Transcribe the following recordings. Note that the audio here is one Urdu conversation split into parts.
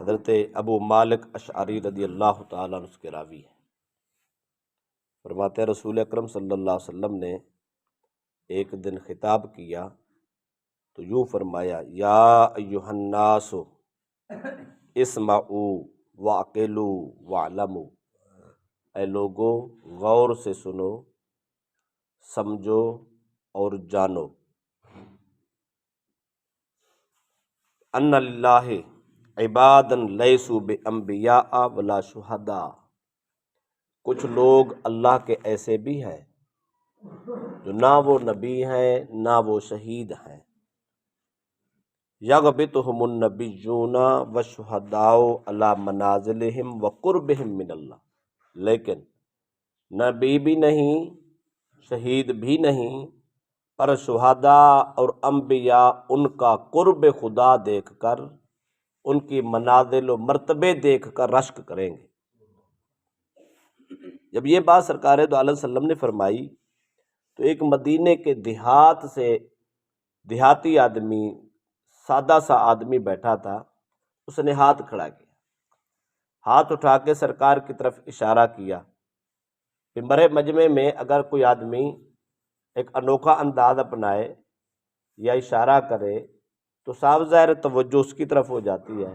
حضرت ابو مالک اشعری رضی اللہ تعالیٰ عنہ کے راوی ہیں، فرماتے ہیں رسول اکرم صلی اللہ علیہ وسلم نے ایک دن خطاب کیا تو یوں فرمایا، یا ایھا الناس اسمعوا واعقلوا واعلموا، اے لوگو غور سے سنو، سمجھو اور جانو، ان للہ عبادا لیسوا بانبیاء ولا شہداء، کچھ لوگ اللہ کے ایسے بھی ہیں جو نہ وہ نبی ہیں نہ وہ شہید ہیں، یغبطہم النبیون والشہداء علی منازلہم وقربہم من اللہ، لیکن نبی بھی نہیں شہید بھی نہیں، پر شہداء اور انبیاء ان کا قرب خدا دیکھ کر، ان کی منازل و مرتبے دیکھ کر رشک کریں گے۔ جب یہ بات سرکار دو علیہ وسلم نے فرمائی تو ایک مدینے کے دیہات سے دیہاتی آدمی، سادہ سا آدمی بیٹھا تھا، اس نے ہاتھ کھڑا کیا، ہاتھ اٹھا کے سرکار کی طرف اشارہ کیا۔ ممبر مجمع میں اگر کوئی آدمی ایک انوکھا انداز اپنائے یا اشارہ کرے تو صاف ظاہر توجہ اس کی طرف ہو جاتی ہے۔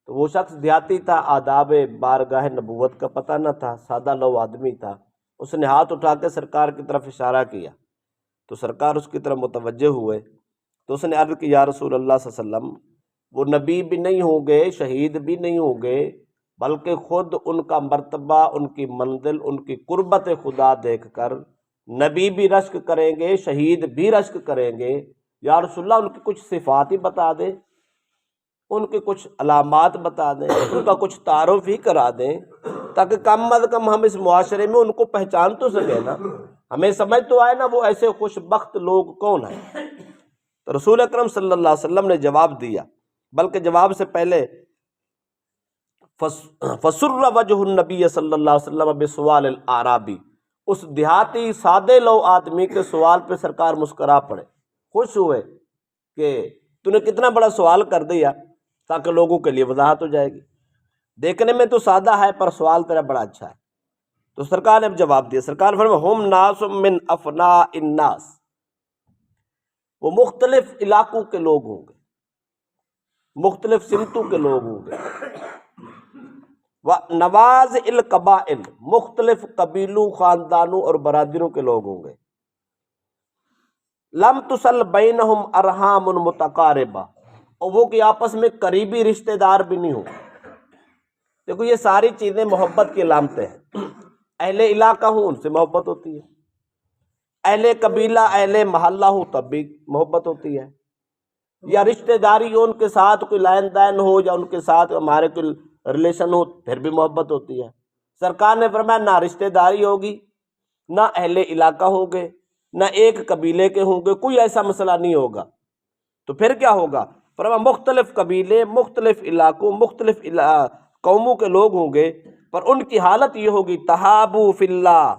تو وہ شخص دیہاتی تھا، آداب بارگاہ نبوت کا پتہ نہ تھا، سادہ لو آدمی تھا، اس نے ہاتھ اٹھا کے سرکار کی طرف اشارہ کیا تو سرکار اس کی طرف متوجہ ہوئے تو اس نے عرض کی، یا رسول اللہ صلی اللہ علیہ وسلم، وہ نبی بھی نہیں ہوں گے شہید بھی نہیں ہوں گے، بلکہ خود ان کا مرتبہ، ان کی منزل، ان کی قربت خدا دیکھ کر نبی بھی رشک کریں گے، شہید بھی رشک کریں گے، یا رسول اللہ ان کی کچھ صفات ہی بتا دیں، ان کی کچھ علامات بتا دیں، ان کا کچھ تعارف ہی کرا دیں، تاکہ کم از کم ہم اس معاشرے میں ان کو پہچان تو سکیں نا، ہمیں سمجھ تو آئے نا وہ ایسے خوش بخت لوگ کون ہیں۔ تو رسول اکرم صلی اللہ علیہ وسلم نے جواب دیا، بلکہ جواب سے پہلے فسر وجہ النبی صلی اللہ علیہ وسلم بسؤال الاعرابی، اس دیہاتی سادے لو آدمی کے سوال پہ سرکار مسکرا پڑے، خوش ہوئے کہ تو نے کتنا بڑا سوال کر دیا، تاکہ لوگوں کے لیے وضاحت ہو جائے گی، دیکھنے میں تو سادہ ہے پر سوال تیرا بڑا اچھا ہے۔ تو سرکار نے اب جواب دیا، سرکار فرمایا، ہم ناس من افناء الناس، وہ مختلف علاقوں کے لوگ ہوں گے، مختلف سمتوں کے لوگ ہوں گے، نواز القبائل، مختلف قبیلوں، خاندانوں اور برادریوں کے لوگ ہوں گے، لم تصل بینہم ارحام متقاربہ، اور وہ کہ آپس میں قریبی رشتہ دار بھی نہیں ہوں۔ دیکھو یہ ساری چیزیں محبت کی علامتیں ہیں، اہل علاقہ ہوں ان سے محبت ہوتی ہے، اہل قبیلہ اہل محلہ ہوں تب بھی محبت ہوتی ہے، یا رشتہ داری ہو، ان کے ساتھ کوئی لین دین ہو، یا ان کے ساتھ ہمارے کوئی ریلیشن ہو، پھر بھی محبت ہوتی ہے۔ سرکار نے فرمایا نہ رشتہ داری ہوگی، نہ اہل علاقہ ہوں گے، نہ ایک قبیلے کے ہوں گے، کوئی ایسا مسئلہ نہیں ہوگا، تو پھر کیا ہوگا؟ فرمایا مختلف قبیلے، مختلف علاقوں، مختلف قوموں کے لوگ ہوں گے، پر ان کی حالت یہ ہوگی، تحابوا فی اللہ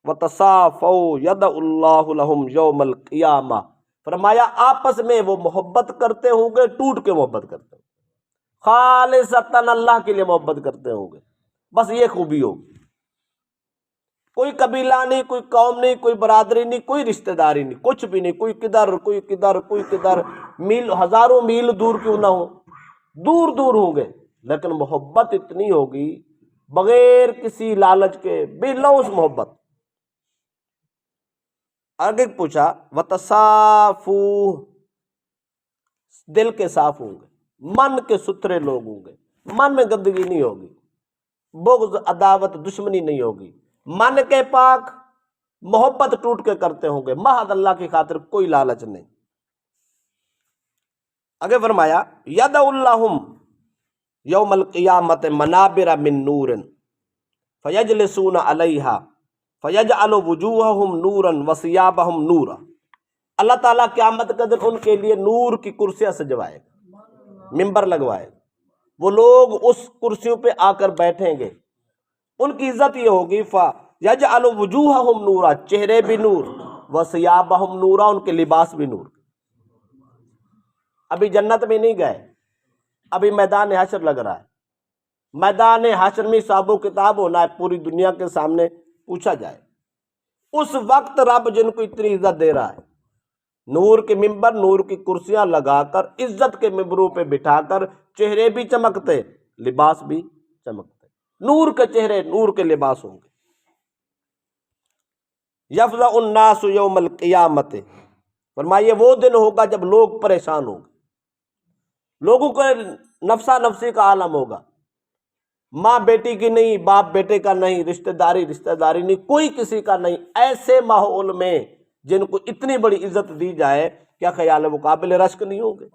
وتصافوا یدع اللہ لہم یوم القیامہ، فرمایا آپس میں وہ محبت کرتے ہوں گے، ٹوٹ کے محبت کرتے ہوں گے، خالصتاً اللہ کے لیے محبت کرتے ہوں گے، بس یہ خوبی ہوگی، کوئی قبیلہ نہیں، کوئی قوم نہیں، کوئی برادری نہیں، کوئی رشتہ داری نہیں، کچھ بھی نہیں، کوئی کدھر کوئی کدھر کوئی کدھر، میل ہزاروں میل دور کیوں نہ ہو، دور دور ہوں گے، لیکن محبت اتنی ہوگی بغیر کسی لالچ کے، بلوث محبت۔ آگے پوچھا وتصافوا، دل کے صاف ہوں گے، من کے ستھرے لوگ ہوں گے، من میں گندگی نہیں ہوگی، بغض عداوت دشمنی نہیں ہوگی، من کے پاک، محبت ٹوٹ کے کرتے ہوں گے، محض اللہ کی خاطر، کوئی لالچ نہیں۔ آگے فرمایا یدع اللہم یوم القیامت منابر من نور فیجلسون علیہا فیجعل وجوہہم نورا وثیابہم نورا، اللہ تعالیٰ قیامت کے دن ان کے لیے نور کی کرسیاں سجوائے گا، ممبر لگوائے گا، وہ لوگ اس کرسیوں پہ آ کر بیٹھیں گے، ان کی عزت یہ ہوگی فیجعل وجوہہم نورا، چہرے بھی نور، وثیابہم نورا، ان کے لباس بھی نور۔ ابھی جنت میں نہیں گئے، ابھی میدان حشر لگ رہا ہے، میدان حشر میں حساب و کتاب ہونا ہے، پوری دنیا کے سامنے پوچھا جائے۔ اس وقت رب جن کو اتنی عزت دے رہا ہے، نور کے ممبر، نور کی کرسیاں لگا کر، عزت کے ممبروں پہ بٹھا کر، چہرے بھی چمکتے، لباس بھی چمکتے، نور کے چہرے، نور کے لباس ہوں گے۔ یفزع الناس یوم القیامت، فرمائیے وہ دن ہوگا جب لوگ پریشان ہوں گے، لوگوں کو نفسا نفسی کا عالم ہوگا، ماں بیٹی کی نہیں، باپ بیٹے کا نہیں، رشتہ داری نہیں، کوئی کسی کا نہیں۔ ایسے ماحول میں جن کو اتنی بڑی عزت دی جائے، کیا خیال ہے وہ قابل رشک نہیں ہوں گے؟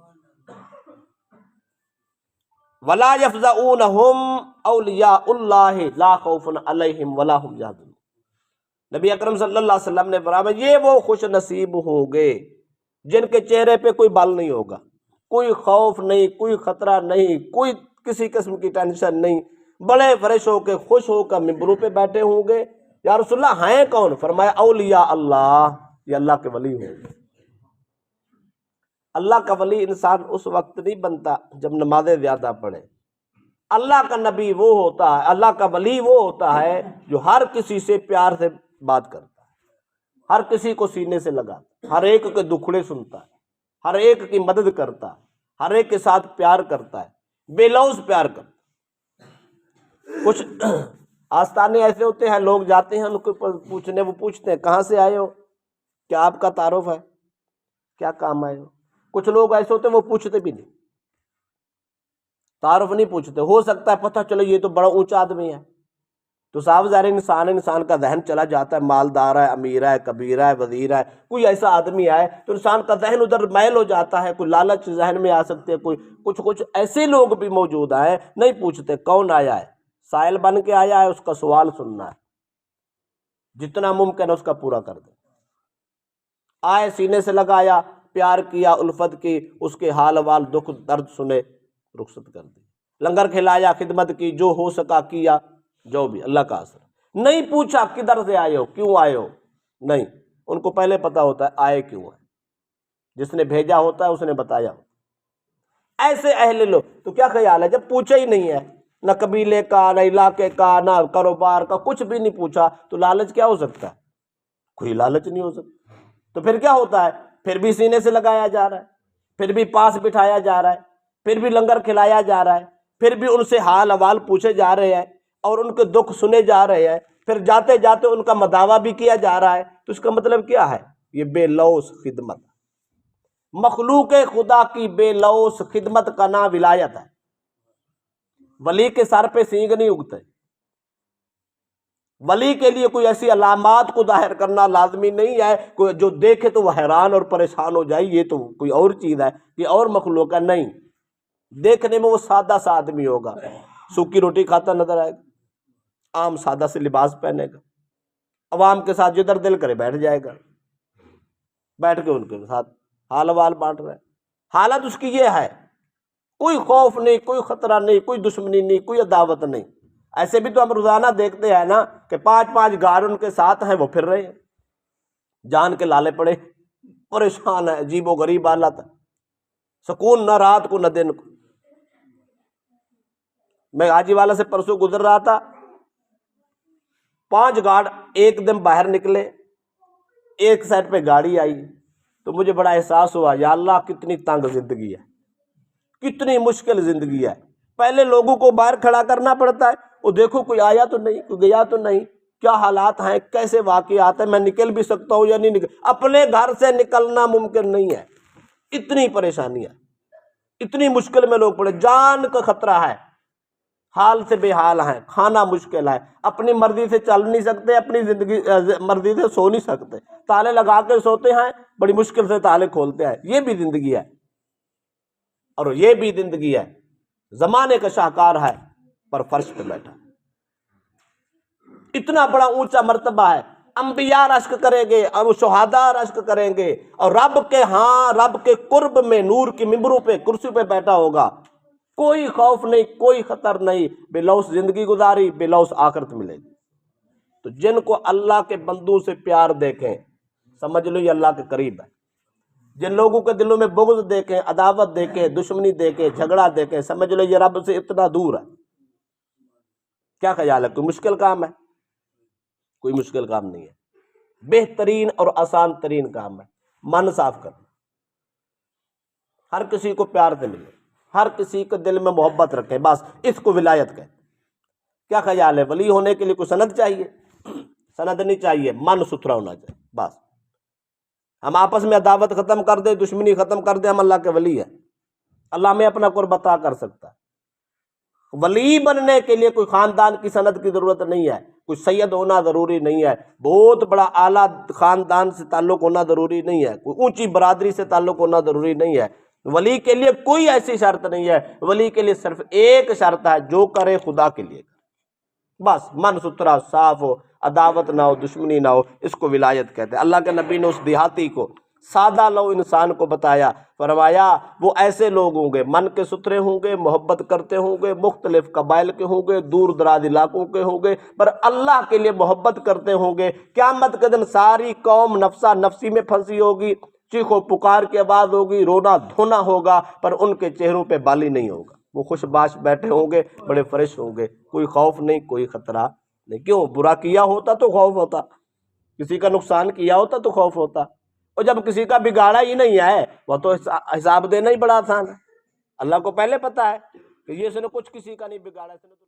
وَلَا يَفْزَعُونَهُمْ أَوْلِيَاءُ اللَّهِ لَا خَوْفٌ عَلَيْهِمْ وَلَا هُمْ يَحْزَنُونَ۔ نبی اکرم صلی اللہ علیہ وسلم نے فرمایا یہ وہ خوش نصیب ہوں گے جن کے چہرے پہ کوئی بال نہیں ہوگا، کوئی خوف نہیں، کوئی خطرہ نہیں، کوئی کسی قسم کی ٹینشن نہیں، بڑے فریش ہو کے، خوش ہو کر ممبروں پہ بیٹھے ہوں گے۔ یا رسول اللہ ہیں کون؟ فرمایا اولیاء اللہ، یہ اللہ کے ولی ہوں گے۔ اللہ کا ولی انسان اس وقت نہیں بنتا جب نمازیں زیادہ پڑھے، اللہ کا نبی وہ ہوتا ہے، اللہ کا ولی وہ ہوتا ہے جو ہر کسی سے پیار سے بات کرتا ہے، ہر کسی کو سینے سے لگاتا، ہر ایک کے دکھڑے سنتا ہے، ہر ایک کی مدد کرتا ہے، ہر ایک کے ساتھ پیار کرتا ہے، بے لوث پیار کرتا ہے۔ کچھ آستانے ایسے ہوتے ہیں، لوگ جاتے ہیں ان کو پوچھنے، وہ پوچھتے ہیں کہاں سے آئے ہو، کیا آپ کا تعارف ہے، کیا کام آئے ہو۔ کچھ لوگ ایسے ہوتے ہیں وہ پوچھتے بھی نہیں، تعارف نہیں پوچھتے، ہو سکتا ہے پتہ چلے یہ تو بڑا اونچا آدمی ہے، تو صاحب ظاہر انسان کا ذہن چلا جاتا ہے، مالدار ہے، امیر ہے، کبیر ہے، وزیر ہے، کوئی ایسا آدمی ہے تو انسان کا ذہن ادھر میل ہو جاتا ہے، کوئی لالچ ذہن میں آ سکتے ہیں، کوئی کچھ ایسے لوگ بھی موجود ہیں نہیں پوچھتے کون آیا ہے، سائل بن کے آیا ہے، اس کا سوال سننا ہے، جتنا ممکن ہے اس کا پورا کر دیں۔ آئے سینے سے لگایا، پیار کیا، الفت کی، اس کے حال وال دکھ درد سنے، رخصت کر دی، لنگر کھلایا، خدمت کی، جو ہو سکا کیا، جو بھی اللہ کا اثر۔ نہیں پوچھا کدھر سے آئے ہو، کیوں آئے ہو، نہیں، ان کو پہلے پتا ہوتا ہے آئے کیوں ہے، جس نے بھیجا ہوتا ہے اس نے بتایا ہوتا ہے۔ ایسے اہل لوگ تو کیا خیال ہے جب پوچھا ہی نہیں ہے، نہ قبیلے کا، نہ علاقے کا، نہ کاروبار کا، کچھ بھی نہیں پوچھا، تو لالچ کیا ہو سکتا ہے؟ کوئی لالچ نہیں ہو سکتا۔ تو پھر کیا ہوتا ہے؟ پھر بھی سینے سے لگایا جا رہا ہے، پھر بھی پاس بٹھایا جا رہا ہے، پھر بھی لنگر کھلایا جا رہا ہے، پھر بھی ان سے حال احوال پوچھے جا رہے ہیں اور ان کے دکھ سنے جا رہے ہیں، پھر جاتے جاتے ان کا مداوع بھی کیا جا رہا ہے۔ تو اس کا مطلب کیا ہے؟ یہ بے لوث خدمت، مخلوق خدا کی بے لوث خدمت کا نام ولایت ہے۔ ولی کے سر پہ سینگ نہیں اگتے، ولی کے لیے کوئی ایسی علامات کو ظاہر کرنا لازمی نہیں ہے، کوئی جو دیکھے تو وہ حیران اور پریشان ہو جائے یہ تو کوئی اور چیز ہے، یہ اور مخلوق ہے، نہیں، دیکھنے میں وہ سادہ سا آدمی ہوگا، سوکھی روٹی کھاتا نظر آئے گا، عام سادہ سے لباس پہنے گا، عوام کے ساتھ جدھر دل کرے بیٹھ جائے گا، بیٹھ کے ان کے ساتھ حال وال بانٹ رہا ہے۔ حالت اس کی یہ ہے، کوئی خوف نہیں، کوئی خطرہ نہیں، کوئی دشمنی نہیں، کوئی عداوت نہیں۔ ایسے بھی تو ہم روزانہ دیکھتے ہیں نا کہ 5 گار ان کے ساتھ ہیں، وہ پھر رہے ہیں، جان کے لالے پڑے، پریشان ہے، عجیب و غریب حالت ہے، سکون نہ رات کو نہ دن کو۔ میں حاجی والا سے پرسوں گزر رہا تھا، 5 گارڈ ایک دم باہر نکلے، ایک سائڈ پہ گاڑی آئی، تو مجھے بڑا احساس ہوا یا اللہ کتنی تنگ زندگی ہے، کتنی مشکل زندگی ہے۔ پہلے لوگوں کو باہر کھڑا کرنا پڑتا ہے، وہ دیکھو کوئی آیا تو نہیں، کوئی گیا تو نہیں، کیا حالات ہیں، کیسے واقعات ہیں، میں نکل بھی سکتا ہوں یا نہیں نکل، اپنے گھر سے نکلنا ممکن نہیں ہے، اتنی پریشانی ہے، اتنی مشکل میں لوگ پڑے، جان کا خطرہ ہے، حال سے بے حال ہیں، کھانا مشکل ہے، اپنی مرضی سے چل نہیں سکتے، اپنی زندگی مرضی سے سو نہیں سکتے، تالے لگا کے سوتے ہیں، بڑی مشکل سے تالے کھولتے ہیں، یہ بھی زندگی ہے، اور یہ بھی زندگی ہے، زمانے کا شاہکار ہے پر فرش پہ بیٹھا، اتنا بڑا اونچا مرتبہ ہے، انبیاء رشک کریں گے اور شہداء رشک کریں گے، اور رب کے ہاں، رب کے قرب میں نور کی ممبروں پہ، کرسی پہ بیٹھا ہوگا، کوئی خوف نہیں، کوئی خطر نہیں، بے لوث زندگی گزاری، بے لوث آخرت ملے گی۔ تو جن کو اللہ کے بندوں سے پیار دیکھیں، سمجھ لو یہ اللہ کے قریب ہے، جن لوگوں کے دلوں میں بغض دیکھیں، عداوت دیکھیں، دشمنی دیکھیں، جھگڑا دیکھیں، سمجھ لو یہ رب سے اتنا دور ہے۔ کیا خیال ہے؟ کوئی مشکل کام ہے؟ کوئی مشکل کام نہیں ہے، بہترین اور آسان ترین کام ہے۔ من صاف کرنا، ہر کسی کو پیار سے ملے، ہر کسی کے دل میں محبت رکھیں، بس اس کو ولایت کہتے ہیں۔ کیا خیال ہے؟ ولی ہونے کے لیے کوئی سند چاہیے؟ سند نہیں چاہیے، من ستھرا ہونا چاہیے بس۔ ہم آپس میں عداوت ختم کر دیں، دشمنی ختم کر دیں، ہم اللہ کے ولی ہیں۔ اللہ میں اپنا قرب عطا کر سکتا ہے۔ ولی بننے کے لیے کوئی خاندان کی سند کی ضرورت نہیں ہے، کوئی سید ہونا ضروری نہیں ہے، بہت بڑا اعلیٰ خاندان سے تعلق ہونا ضروری نہیں ہے، کوئی اونچی برادری سے تعلق ہونا ضروری نہیں ہے۔ ولی کے لیے کوئی ایسی شرط نہیں ہے، ولی کے لیے صرف ایک شرط ہے، جو کرے خدا کے لیے کرے، بس من ستھرا صاف ہو، عداوت نہ ہو، دشمنی نہ ہو، اس کو ولایت کہتے ہیں۔ اللہ کے نبی نے اس دیہاتی کو، سادہ لو انسان کو بتایا، فرمایا وہ ایسے لوگ ہوں گے، من کے ستھرے ہوں گے، محبت کرتے ہوں گے، مختلف قبائل کے ہوں گے، دور دراز علاقوں کے ہوں گے، پر اللہ کے لیے محبت کرتے ہوں گے۔ قیامت کے دن ساری قوم نفسا نفسی میں پھنسی ہوگی، چیخ و پکار کی آواز ہوگی، رونا دھونا ہوگا، پر ان کے چہروں پہ بالی نہیں ہوگا۔ وہ خوش باش بیٹھے ہوں گے، بڑے فریش ہوں گے، کوئی خوف نہیں، کوئی خطرہ نہیں۔ کیوں؟ برا کیا ہوتا تو خوف ہوتا، کسی کا نقصان کیا ہوتا تو خوف ہوتا، اور جب کسی کا بگاڑا ہی نہیں ہے، وہ تو حساب دینا ہی بڑا آسان ہے۔ اللہ کو پہلے پتا ہے کہ یہ اس نے کچھ کسی کا نہیں بگاڑا، اس نے تو